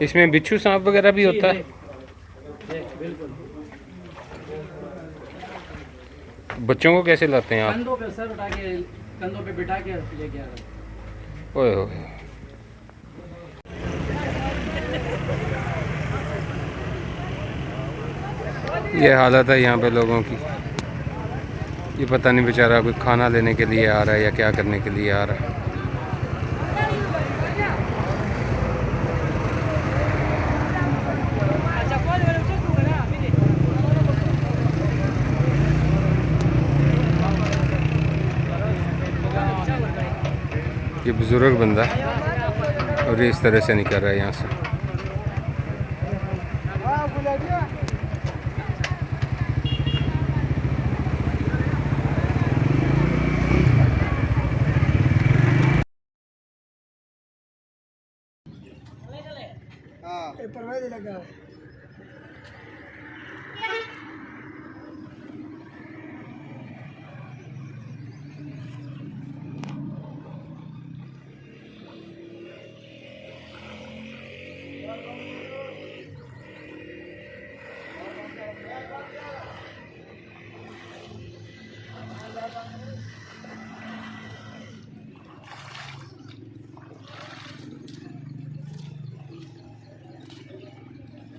इसमें बिच्छू सांप वगैरह भी होता है? बिल्कुल। बच्चों को कैसे लाते हैं आप? कंधों पे सर उठा के, कंधों पे बिठा के लेके आ रहे हैं। ओए होए। ये हालत है यहाँ पे लोगों की। ये पता नहीं बेचारा कोई खाना लेने के लिए आ रहा है या क्या करने के लिए आ रहा है। ये बुजुर्ग बंदा और ये इस तरह से निकल रहा है यहाँ से।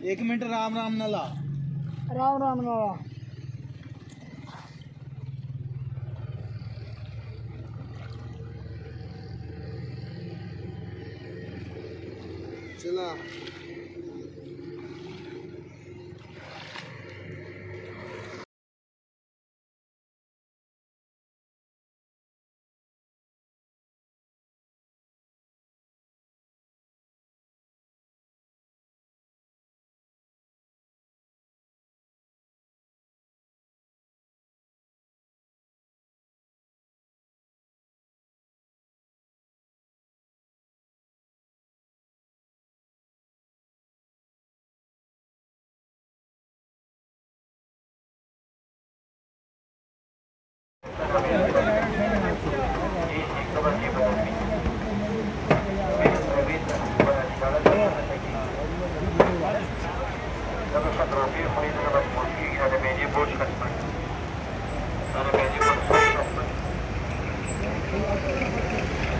एक मिनट राम राम ना ला। राम राम ना ला। चला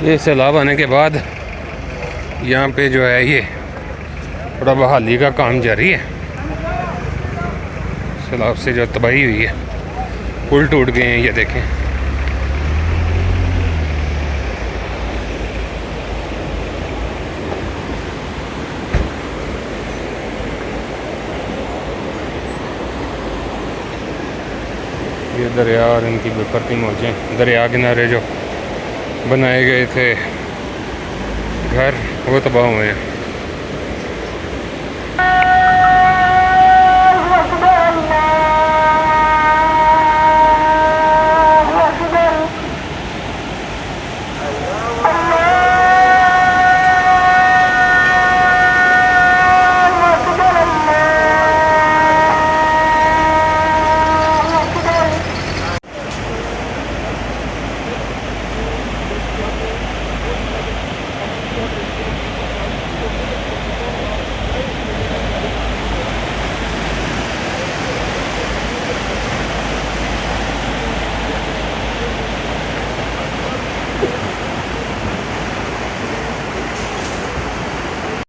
ये सैलाब आने के बाद यहाँ पे जो है ये थोड़ा बहाली का काम जारी है। सैलाब से जो तबाही हुई है, पुल टूट गए हैं, ये देखें। ये दरिया और इनकी बिखरती मौजें, दरिया किनारे जो बनाए गए थे घर वो तबाह हुए हैं।